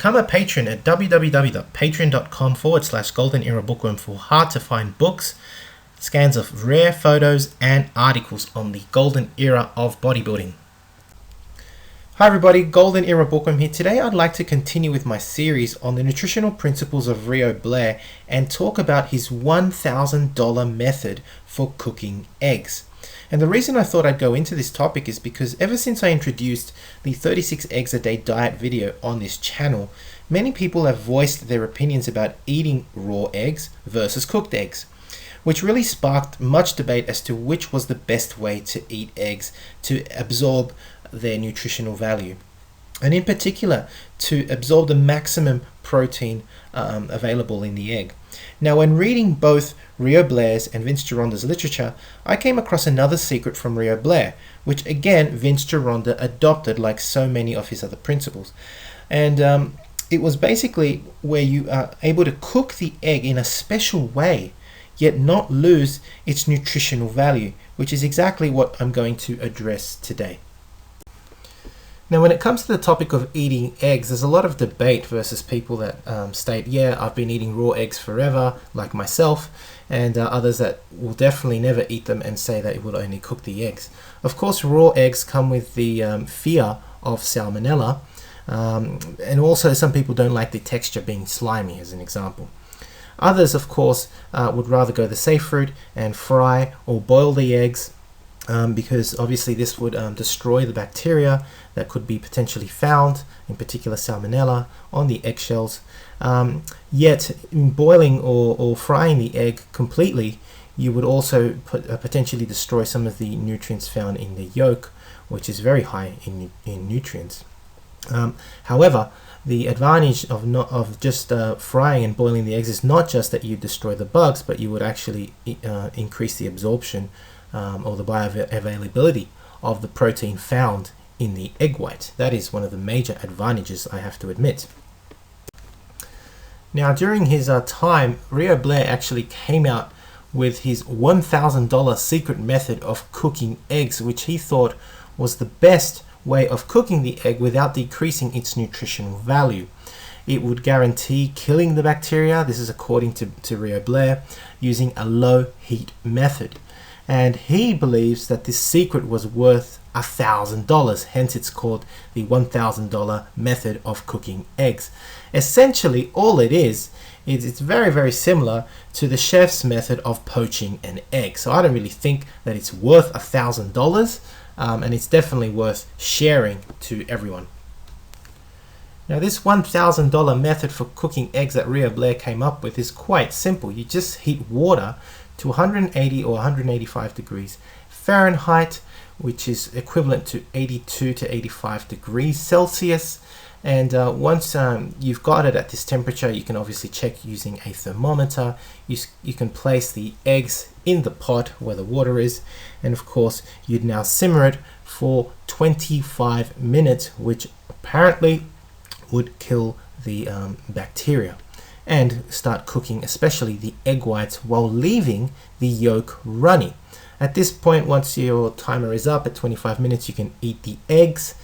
Become a patron at www.patreon.com/Golden Era Bookworm for hard to find books, scans of rare photos, and articles on the golden era of bodybuilding. Hi everybody, Golden Era Bookworm here. Today I'd like to continue with my series on the nutritional principles of Rheo Blair and talk about his $1,000 method for cooking eggs. And the reason I thought I'd go into this topic is because ever since I introduced the 36 eggs a day diet video on this channel, many people have voiced their opinions about eating raw eggs versus cooked eggs, which really sparked much debate as to which was the best way to eat eggs to absorb their nutritional value, and in particular to absorb the maximum protein available in the egg. Now, when reading both Rheo Blair'S and Vince Gironda's literature, I came across another secret from Rheo Blair, which again Vince Gironda adopted like so many of his other principles. And it was basically where you are able to cook the egg in a special way, yet not lose its nutritional value, which is exactly what I'm going to address today. Now, when it comes to the topic of eating eggs, there's a lot of debate versus people that state, yeah, I've been eating raw eggs forever, like myself, and others that will definitely never eat them and say that it will only cook the eggs. Of course, raw eggs come with the fear of salmonella, and also some people don't like the texture being slimy, as an example. Others, of course, would rather go the safe route and fry or boil the eggs, because obviously this would destroy the bacteria that could be potentially found, in particular salmonella, on the eggshells. Yet in boiling or frying the egg completely, you would also potentially destroy some of the nutrients found in the yolk, which is very high in nutrients. However, the advantage of just frying and boiling the eggs is not just that you destroy the bugs, but you would actually increase the absorption or the bioavailability of the protein found in the egg white. That is one of the major advantages, I have to admit. Now, during his time, Rheo Blair actually came out with his $1,000 secret method of cooking eggs, which he thought was the best way of cooking the egg without decreasing its nutritional value. It would guarantee killing the bacteria, this is according to Rheo Blair, using a low heat method. And he believes that this secret was worth $1,000, hence it's called the $1,000 method of cooking eggs. Essentially, all it is it's very, very similar to the chef's method of poaching an egg. So I don't really think that it's worth $1,000, and it's definitely worth sharing to everyone. Now, this $1,000 method for cooking eggs that Rheo Blair came up with is quite simple. You just heat water to 180 or 185 degrees Fahrenheit, which is equivalent to 82 to 85 degrees Celsius. And once you've got it at this temperature, you can obviously check using a thermometer. You can place the eggs in the pot where the water is, and of course you'd now simmer it for 25 minutes, which apparently would kill the bacteria, and start cooking especially the egg whites while leaving the yolk runny. At this point, once your timer is up at 25 minutes, you can eat the eggs,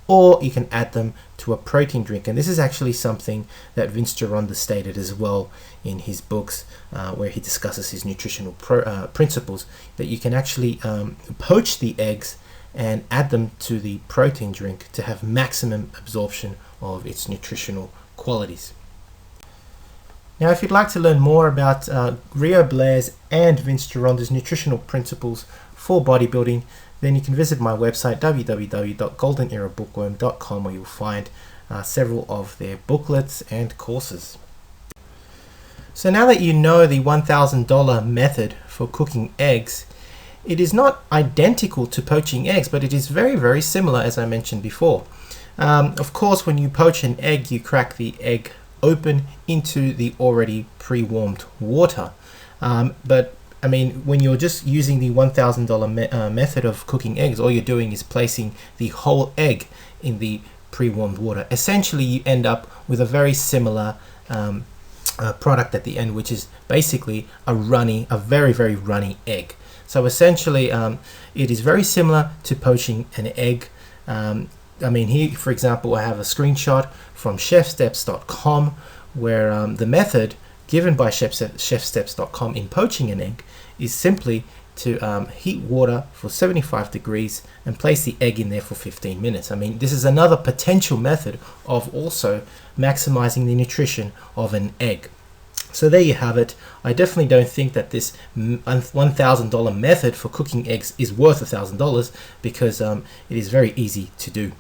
or you can add them to a protein drink. And this is actually something that Vince Gironda stated as well in his books, where he discusses his nutritional principles, that you can actually poach the eggs and add them to the protein drink to have maximum absorption of its nutritional qualities. Now, if you'd like to learn more about Rheo Blair'S and Vince Gironda's nutritional principles for bodybuilding, then you can visit my website www.goldenerabookworm.com, where you'll find several of their booklets and courses. So now that you know the $1,000 method for cooking eggs, it is not identical to poaching eggs, but it is very, very similar, as I mentioned before. Of course, when you poach an egg, you crack the egg open into the already pre-warmed water. But I mean, when you're just using the $1,000 method of cooking eggs, all you're doing is placing the whole egg in the pre-warmed water. Essentially, you end up with a very similar product at the end, which is basically a very, very runny egg. So essentially, it is very similar to poaching an egg. I mean, here, for example, I have a screenshot from chefsteps.com where the method given by chefsteps.com in poaching an egg is simply to heat water for 75 degrees and place the egg in there for 15 minutes. I mean, this is another potential method of also maximizing the nutrition of an egg. So there you have it. I definitely don't think that this $1,000 method for cooking eggs is worth $1,000 because it is very easy to do.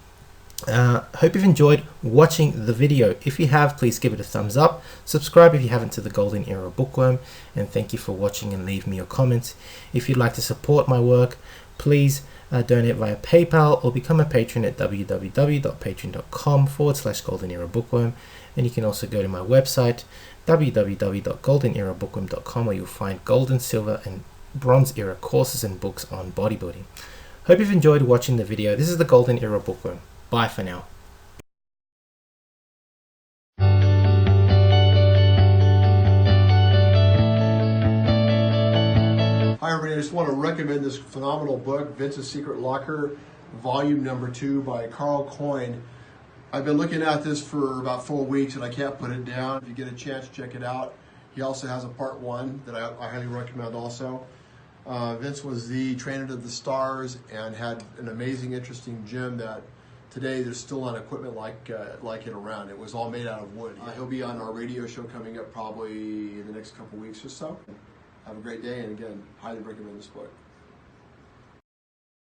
Hope you've enjoyed watching the video. If you have, please give it a thumbs up. Subscribe if you haven't to the Golden Era Bookworm. And thank you for watching, and leave me your comments. If you'd like to support my work, please donate via PayPal or become a patron at www.patreon.com/Golden Era Bookworm. And you can also go to my website www.goldenerabookworm.com, where you'll find golden, silver and bronze era courses and books on bodybuilding. Hope you've enjoyed watching the video. This is the Golden Era Bookworm. Bye for now. Hi everybody, I just want to recommend this phenomenal book, Vince's Secret Locker, volume number 2 by Carl Coyne. I've been looking at this for about 4 weeks and I can't put it down. If you get a chance, check it out. He also has a part 1 that I highly recommend also. Vince was the trainer of the stars and had an amazing, interesting gym that today there's still not equipment like it around. It was all made out of wood. He'll be on our radio show coming up probably in the next couple weeks or so. Have a great day, and again, highly recommend this book.